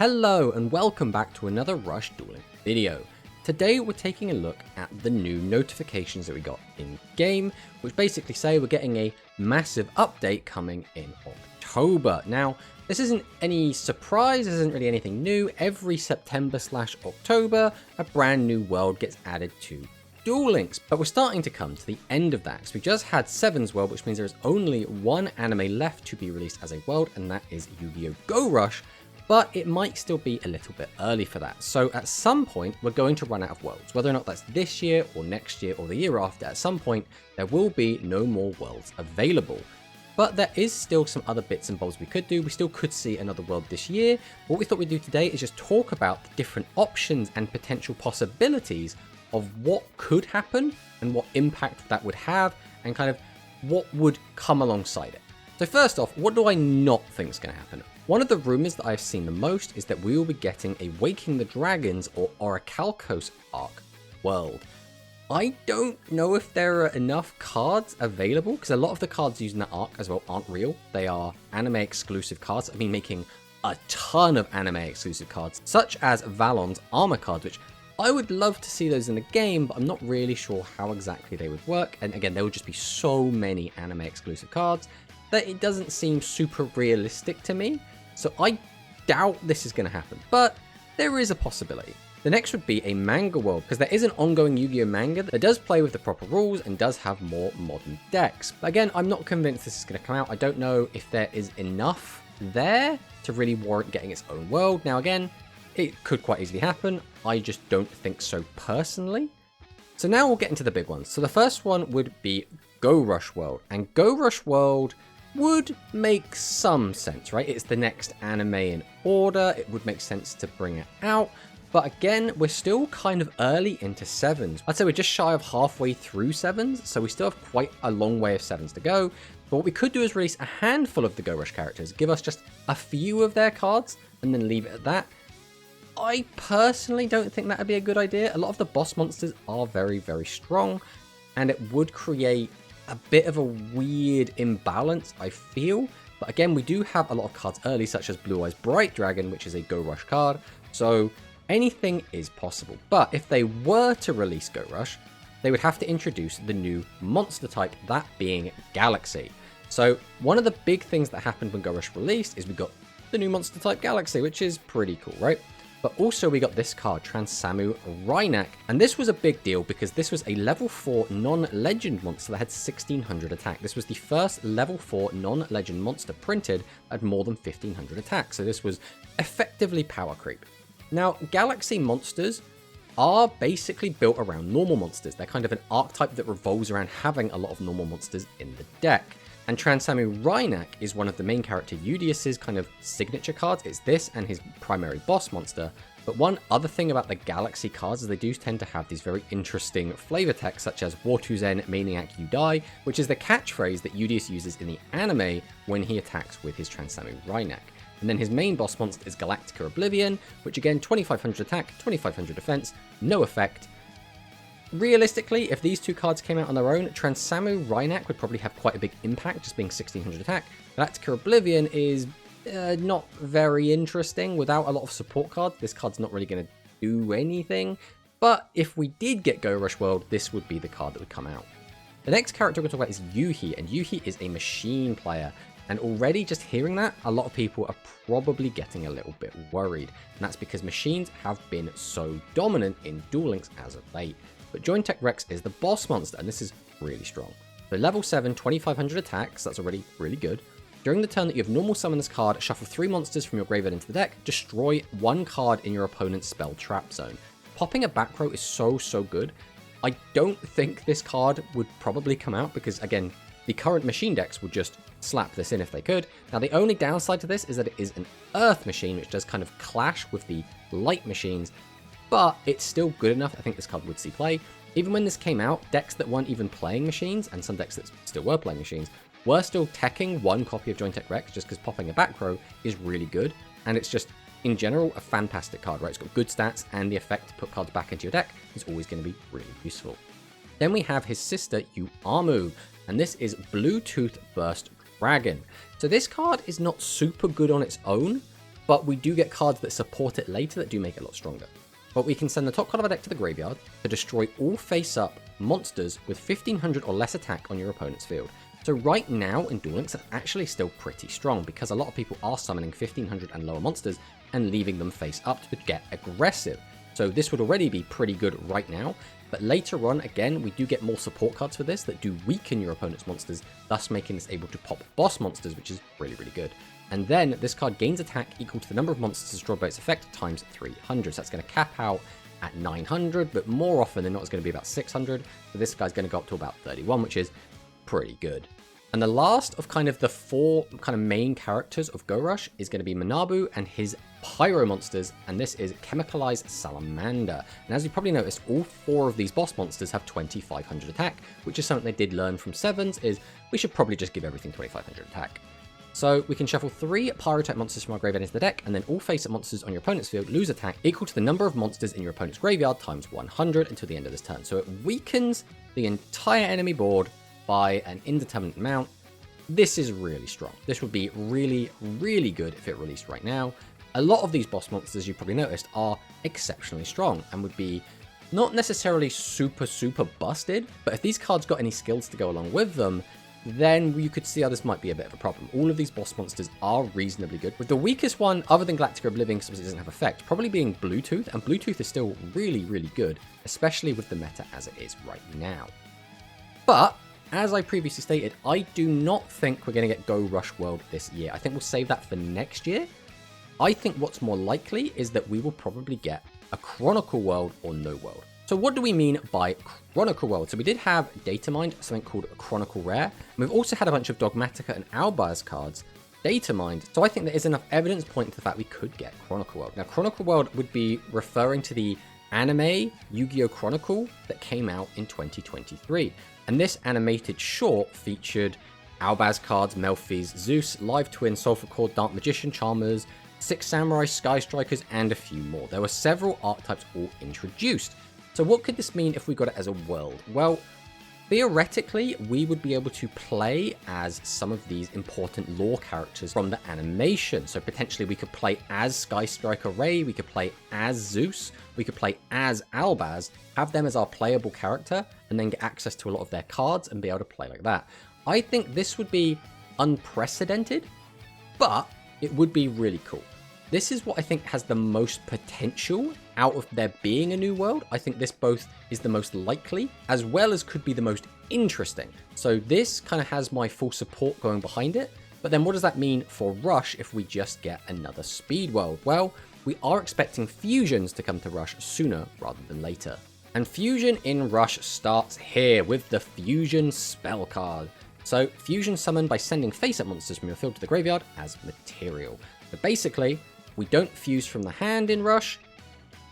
Hello and welcome back to another Rush Dueling video. Today we're taking a look at the new notifications that we got in game, which basically say we're getting a massive update coming in October. Now, this isn't any surprise, this isn't really anything new. Every September/October, a brand new world gets added to Duel Links, but we're starting to come to the end of that. So we just had Seven's World, which means there is only one anime left to be released as a world, and that is Yu-Gi-Oh! Go Rush. But it might still be a little bit early for that. So at some point, we're going to run out of worlds. Whether or not that's this year or next year or the year after, at some point, there will be no more worlds available. But there is still some other bits and bobs we could do. We still could see another world this year. What we thought we'd do today is just talk about the different options and potential possibilities of what could happen and what impact that would have and kind of what would come alongside it. So first off, what do I not think is going to happen? One of the rumors that I've seen the most is that we will be getting a Waking the Dragons or Orichalcos arc world. I don't know if there are enough cards available, because a lot of the cards used in that arc as well aren't real. They are anime exclusive cards. I've been making a ton of anime exclusive cards, such as Valon's armor cards, which I would love to see those in the game, but I'm not really sure how exactly they would work. And again, there would just be so many anime exclusive cards that it doesn't seem super realistic to me. So I doubt this is going to happen, but there is a possibility. The next would be a manga world, because there is an ongoing Yu-Gi-Oh! Manga that does play with the proper rules and does have more modern decks. But again, I'm not convinced this is going to come out. I don't know if there is enough there to really warrant getting its own world. Now again, it could quite easily happen. I just don't think so personally. So now we'll get into the big ones. So the first one would be Go Rush World, and Go Rush World would make some sense, right? It's the next anime in order. It would make sense to bring it out. But again, we're still kind of early into Sevens. I'd say we're just shy of halfway through Sevens, so we still have quite a long way of Sevens to go. But what we could do is release a handful of the Go Rush characters, give us just a few of their cards, and then leave it at that. I personally don't think that would be a good idea. A lot of the boss monsters are very, very strong, and it would create a bit of a weird imbalance, I feel. But again, we do have a lot of cards early, such as Blue Eyes Bright Dragon, which is a Go Rush card. So anything is possible. But if they were to release Go Rush, they would have to introduce the new monster type, that being Galaxy. So one of the big things that happened when Go Rush released is we got the new monster type Galaxy, which is pretty cool, right? But also we got this card, Transamu Rhynak, and this was a big deal because this was a level 4 non-legend monster that had 1600 attack. This was the first level 4 non-legend monster printed at more than 1500 attack, so this was effectively power creep. Now, Galaxy monsters are basically built around normal monsters. They're kind of an archetype that revolves around having a lot of normal monsters in the deck. And Transamu Rhynak is one of the main character Yudious's kind of signature cards. It's this and his primary boss monster. But one other thing about the Galaxy cards is they do tend to have these very interesting flavor texts, such as Wartuzen Maniac You Die, which is the catchphrase that Yudius uses in the anime when he attacks with his Transamu Rhynak. And then his main boss monster is Galactica Oblivion, which again, 2500 attack, 2500 defense, no effect. Realistically, if these two cards came out on their own, Transamu Rhynak would probably have quite a big impact, just being 1600 attack. Galactica Oblivion is not very interesting. Without a lot of support cards, this card's not really going to do anything. But if we did get Go Rush World, this would be the card that would come out. The next character we're going to talk about is Yuhi, and Yuhi is a machine player. And already just hearing that, a lot of people are probably getting a little bit worried. And that's because machines have been so dominant in Duel Links as of late. But Jointech Rex is the boss monster, and this is really strong. So level 7, 2500 attacks, that's already really good. During the turn that you have normal summon this card, shuffle 3 monsters from your graveyard into the deck, destroy 1 card in your opponent's spell trap zone. Popping a back row is so good. I don't think this card would probably come out because, again, the current machine decks would just slap this in if they could. Now, the only downside to this is that it is an earth machine, which does kind of clash with the light machines, but it's still good enough. I think this card would see play. Even when this came out, decks that weren't even playing machines, and some decks that still were playing machines, were still teching 1 copy of Jointech Rex, just because popping a back row is really good, and it's just, in general, a fantastic card, right? It's got good stats, and the effect to put cards back into your deck is always going to be really useful. Then we have his sister, Yuamu, and this is Bluetooth Burst Dragon. So this card is not super good on its own, but we do get cards that support it later that do make it a lot stronger. But we can send the top card of our deck to the graveyard to destroy all face-up monsters with 1500 or less attack on your opponent's field. So right now in Duel Links, that's actually still pretty strong because a lot of people are summoning 1500 and lower monsters and leaving them face up to get aggressive. So this would already be pretty good right now, but later on, again, we do get more support cards for this that do weaken your opponent's monsters, thus making this able to pop boss monsters, which is really, really good. And then this card gains attack equal to the number of monsters destroyed by its effect times 300. So that's going to cap out at 900, but more often than not, it's going to be about 600. So this guy's going to go up to about 31, which is pretty good. And the last of kind of the 4 kind of main characters of Go Rush is going to be Manabu and his Pyro monsters, and this is Chemicalized Salamander. And as you probably noticed, all 4 of these boss monsters have 2500 attack, which is something they did learn from Sevens, is we should probably just give everything 2500 attack. So we can shuffle 3 Pyro type monsters from our graveyard into the deck, and then all face-up monsters on your opponent's field lose attack equal to the number of monsters in your opponent's graveyard times 100 until the end of this turn. So it weakens the entire enemy board by an indeterminate amount. This is really strong. This would be really, really good if it released right now. A lot of these boss monsters, you probably noticed, are exceptionally strong and would be not necessarily super, super busted, but if these cards got any skills to go along with them, then you could see how this might be a bit of a problem. All of these boss monsters are reasonably good, with the weakest one, other than Galactic Oblivion, because it doesn't have effect, probably being Bluetooth, and Bluetooth is still really, really good, especially with the meta as it is right now. But as I previously stated, I do not think we're going to get Go Rush World this year. I think we'll save that for next year. I think what's more likely is that we will probably get a Chronicle World or no world. So what do we mean by Chronicle World? So we did have Data Mined, something called Chronicle Rare. And we've also had a bunch of Dogmatica and Owlbear's cards Data Mined. So I think there is enough evidence pointing to the fact we could get Chronicle World. Now, Chronicle World would be referring to the anime Yu-Gi-Oh! Chronicle that came out in 2023. And this animated short featured Owlbear's cards, Melfi's, Zeus, Live Twin, Sulphur Core, Dark Magician, Charmers, 6 Samurai, Sky Strikers, and a few more. There were several archetypes all introduced. So what could this mean if we got it as a world? Well, theoretically, we would be able to play as some of these important lore characters from the animation. So potentially we could play as Sky Striker Ray, we could play as Zeus, we could play as Owlbears, have them as our playable character, and then get access to a lot of their cards and be able to play like that. I think this would be unprecedented, but it would be really cool. This is what I think has the most potential out of there being a new world. I think this both is the most likely as well as could be the most interesting. So this kind of has my full support going behind it. But then what does that mean for Rush if we just get another speed world? Well, we are expecting fusions to come to Rush sooner rather than later. And fusion in Rush starts here with the fusion spell card. So fusion summoned by sending face-up monsters from your field to the graveyard as material. But basically, we don't fuse from the hand in Rush,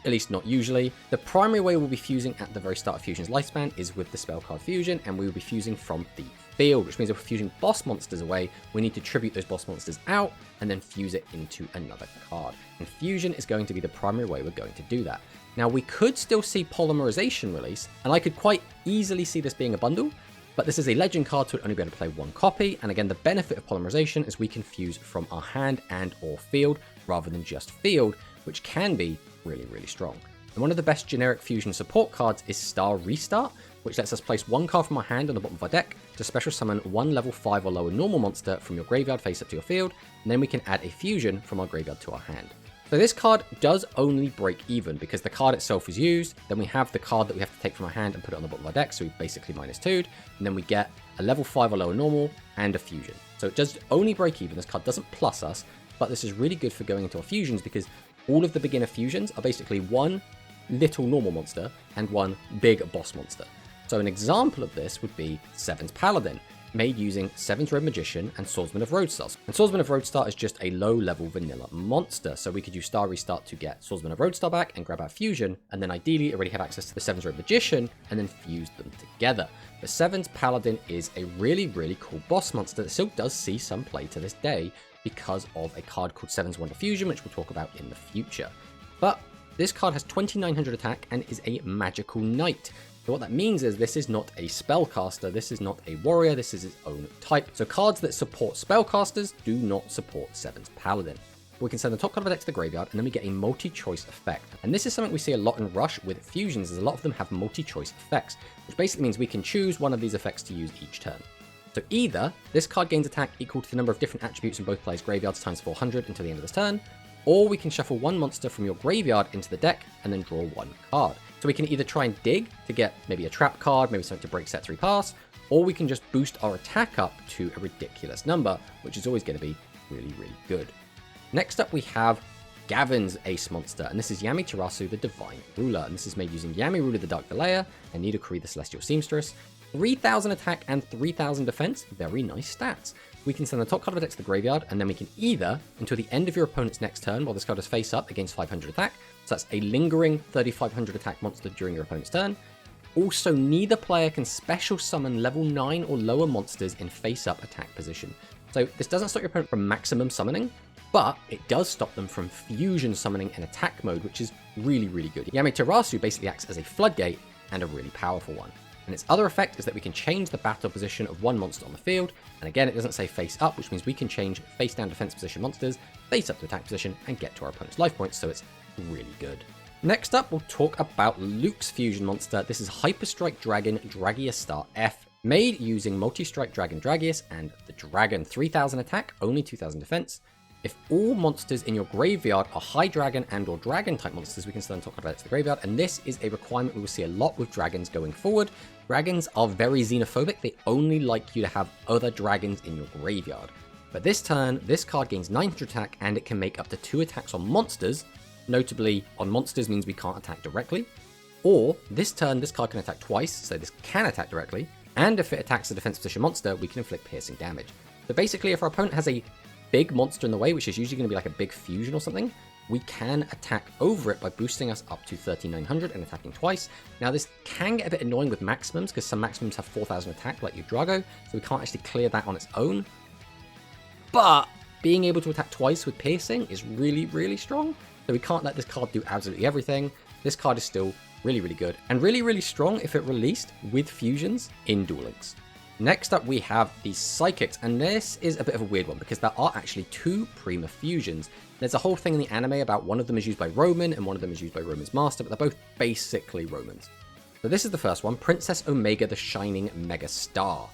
at least not usually. The primary way we'll be fusing at the very start of Fusion's lifespan is with the spell card Fusion, and we will be fusing from the field, which means if we're fusing boss monsters away, we need to tribute those boss monsters out and then fuse it into another card. And Fusion is going to be the primary way we're going to do that. Now, we could still see Polymerization release, and I could quite easily see this being a bundle, but this is a legend card, so we'd only be able to play one copy. And again, the benefit of Polymerization is we can fuse from our hand and or field rather than just field, which can be really, really strong. And one of the best generic fusion support cards is Star Restart, which lets us place one card from our hand on the bottom of our deck to special summon one level 5 or lower normal monster from your graveyard face up to your field, and then we can add a fusion from our graveyard to our hand. So this card does only break even because the card itself is used, then we have the card that we have to take from our hand and put it on the bottom of our deck, so we basically -2'd, and then we get a level 5 or lower normal and a fusion. So it does only break even, this card doesn't plus us, but this is really good for going into our fusions because all of the beginner fusions are basically one little normal monster and one big boss monster. So an example of this would be Seven's Paladin, made using Seven's Red Magician and Swordsman of Roadstar. And Swordsman of Roadstar is just a low-level vanilla monster, so we could use Star Restart to get Swordsman of Roadstar back and grab our fusion, and then ideally already have access to the Seven's Red Magician and then fuse them together. But Seven's Paladin is a really, really cool boss monster that still does see some play to this day because of a card called Seven's Wonder Fusion, which we'll talk about in the future. But this card has 2900 attack and is a magical knight. So what that means is this is not a spellcaster, this is not a warrior, this is its own type. So cards that support spellcasters do not support Seven's Paladin. we can send the top card of our deck to the graveyard, and then we get a multi-choice effect. And this is something we see a lot in Rush with fusions, as a lot of them have multi-choice effects, which basically means we can choose one of these effects to use each turn. So either this card gains attack equal to the number of different attributes in both players' graveyards times 400 until the end of this turn, or we can shuffle one monster from your graveyard into the deck and then draw one card. So we can either try and dig to get maybe a trap card, maybe something to break set 3 pass, or we can just boost our attack up to a ridiculous number, which is always going to be really, really good. Next up we have Gavin's Ace Monster, and this is Yamiterasu, the Divine Ruler, and this is made using Yami Ruler, the Dark Delayer, and Nidoqueen, the Celestial Seamstress. 3000 attack and 3000 defense, very nice stats. We can send the top card of a deck to the graveyard, and then we can either, until the end of your opponent's next turn, while this card is face up against 500 attack, so that's a lingering 3500 attack monster during your opponent's turn. Also, neither player can special summon level 9 or lower monsters in face-up attack position. So this doesn't stop your opponent from maximum summoning, but it does stop them from fusion summoning in attack mode, which is really, really good. Yamiterasu basically acts as a floodgate and a really powerful one. And its other effect is that we can change the battle position of one monster on the field, and again, it doesn't say face up, which means we can change face down defense position monsters, face up to attack position, and get to our opponent's life points, so it's really good. Next up, we'll talk about Luke's fusion monster. This is Hyperstrike Dragon Dragius Star F, made using Multi-Strike Dragon Dragius and the Dragon. 3000 attack, only 2000 defense. If all monsters in your graveyard are high dragon and or dragon type monsters, we can still talk about it to the graveyard, and this is a requirement we will see a lot with dragons going forward. Dragons are very xenophobic, they only like you to have other dragons in your graveyard. But this turn, this card gains 900 attack, and it can make up to 2 attacks on monsters. Notably, on monsters means we can't attack directly. Or, this turn, this card can attack twice, so this can attack directly. And if it attacks a defense position monster, we can inflict piercing damage. So basically, if our opponent has a big monster in the way, which is usually going to be like a big fusion or something, we can attack over it by boosting us up to 3900 and attacking twice. Now, this can get a bit annoying with maximums, because some maximums have 4000 attack, like Yugioh, so we can't actually clear that on its own. But being able to attack twice with piercing is really, really strong. So we can't let this card do absolutely everything. This card is still really, really good, and really, really strong if it released with fusions in Duel Links. Next up, we have the Psychics, and this is a bit of a weird one because there are actually 2 Prima fusions. There's a whole thing in the anime about one of them is used by Roman and one of them is used by Roman's Master, but they're both basically Romans. So this is the first one, Princess Omega the Shining Mega Star.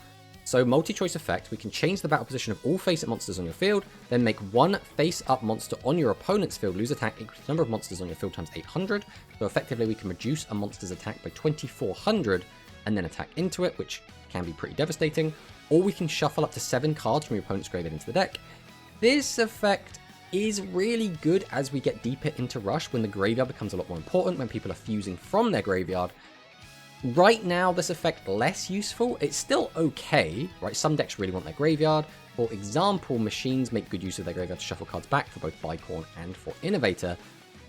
So multi-choice effect, we can change the battle position of all face-up monsters on your field, then make one face-up monster on your opponent's field lose attack equal to the number of monsters on your field times 800. So effectively we can reduce a monster's attack by 2400 and then attack into it, which can be pretty devastating. Or we can shuffle up to 7 cards from your opponent's graveyard into the deck. This effect is really good as we get deeper into Rush, when the graveyard becomes a lot more important, when people are fusing from their graveyard. Right now, this effect less useful. It's still okay, right? Some decks really want their graveyard. For example, Machines make good use of their graveyard to shuffle cards back for both Bicorn and for Innovator.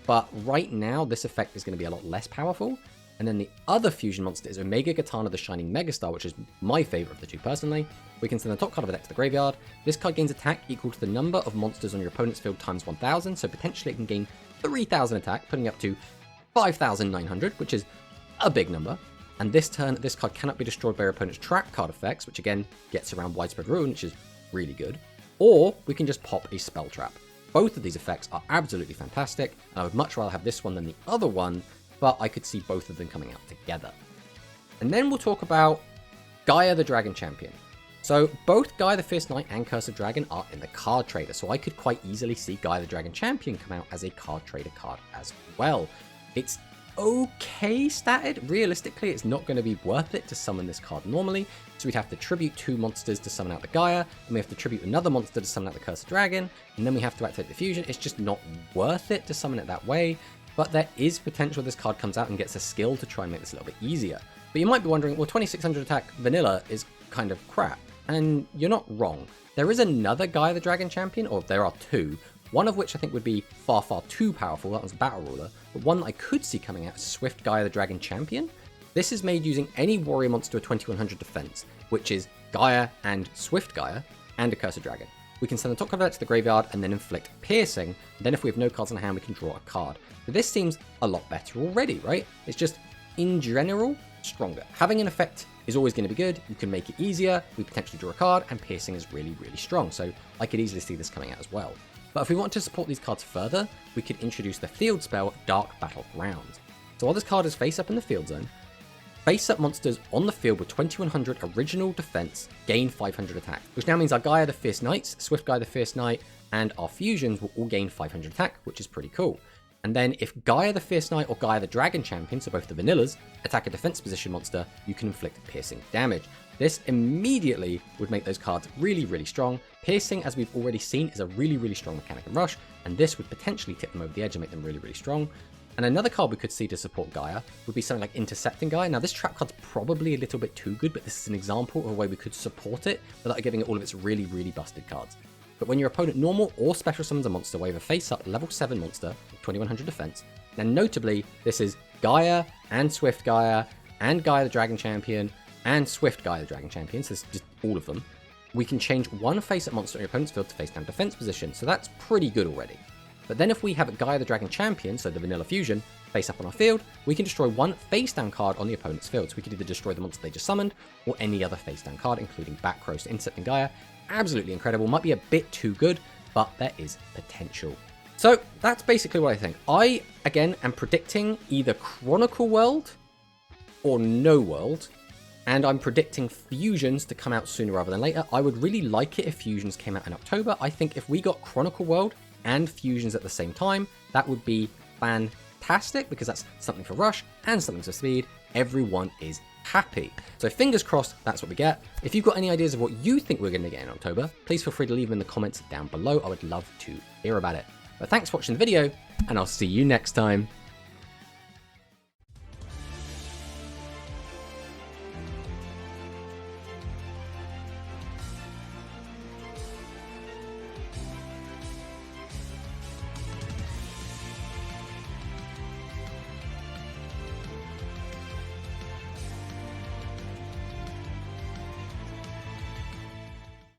But right now, this effect is going to be a lot less powerful. And then the other fusion monster is Omega Katana the Shining Megastar, which is my favorite of the 2 personally. We can send the top card of a deck to the graveyard. This card gains attack equal to the number of monsters on your opponent's field times 1000, so potentially it can gain 3000 attack, putting it up to 5900, which is a big number. And this turn, this card cannot be destroyed by your opponent's trap card effects, which again gets around Widespread Ruin, which is really good. Or we can just pop a Spell Trap. Both of these effects are absolutely fantastic, and I would much rather have this one than the other one, but I could see both of them coming out together. And then we'll talk about Gaia the Dragon Champion. So both Gaia the Fierce Knight and Curse of Dragon are in the Card Trader, so I could quite easily see Gaia the Dragon Champion come out as a Card Trader card as well. It's okay statted. Realistically, it's not going to be worth it to summon this card normally, so we'd have to tribute 2 monsters to summon out the Gaia, and we have to tribute another monster to summon out the Curse of Dragon, and then we have to activate the fusion. It's just not worth it to summon it that way, but there is potential this card comes out and gets a skill to try and make this a little bit easier. But you might be wondering, well, 2600 attack vanilla is kind of crap, and you're not wrong. There is another Gaia the Dragon Champion, or there are 2, one of which I think would be far, far too powerful. That was Battle Ruler. But one that I could see coming out is Swift Gaia the Dragon Champion. This is made using any warrior monster with 2100 defense, which is Gaia and Swift Gaia, and a Curse of Dragon. We can send the top card of that to the graveyard and then inflict piercing. Then if we have no cards in hand, we can draw a card. But this seems a lot better already, right? It's just, in general, stronger. Having an effect is always going to be good. You can make it easier. We potentially draw a card, and piercing is really, really strong. So I could easily see this coming out as well. But if we want to support these cards further, we could introduce the field spell Dark Battlegrounds. So while this card is face up in the field zone, face up monsters on the field with 2100 original defense gain 500 attack, which now means our Gaia the Fierce Knights, Swift Gaia the Fierce Knight, and our fusions will all gain 500 attack, which is pretty cool. And then if Gaia the Fierce Knight or Gaia the Dragon Champion, so both the vanillas, attack a defense position monster, you can inflict piercing damage. This immediately would make those cards really, really strong. Piercing, as we've already seen, is a really, really strong mechanic in Rush, and this would potentially tip them over the edge and make them really, really strong. And another card we could see to support Gaia would be something like Intercepting Gaia. Now this trap card's probably a little bit too good, but this is an example of a way we could support it without giving it all of its really, really busted cards. But when your opponent normal or special summons a monster, wave a face-up level 7 monster with 2100 defense. Now notably, this is Gaia and Swift Gaia and Gaia the Dragon Champion and Swift Gaia the Dragon Champion, so this is just all of them. We can change one face-up monster on your opponent's field to face-down defense position, so that's pretty good already. But then if we have a Gaia the Dragon Champion, so the vanilla fusion, face up on our field, we can destroy one face-down card on the opponent's field. So we could either destroy the monster they just summoned, or any other face-down card, including back rows to Intercepting Gaia. Absolutely incredible. Might be a bit too good, but there is potential. So that's basically what I think. I, again, am predicting either Chronicle World or no World, and I'm predicting fusions to come out sooner rather than later. I would really like it if fusions came out in October. I think if we got Chronicle World and fusions at the same time, that would be fantastic, because that's something for Rush and something for Speed. Everyone is happy. So fingers crossed, that's what we get. If you've got any ideas of what you think we're going to get in October, please feel free to leave them in the comments down below. I would love to hear about it. But thanks for watching the video, and I'll see you next time.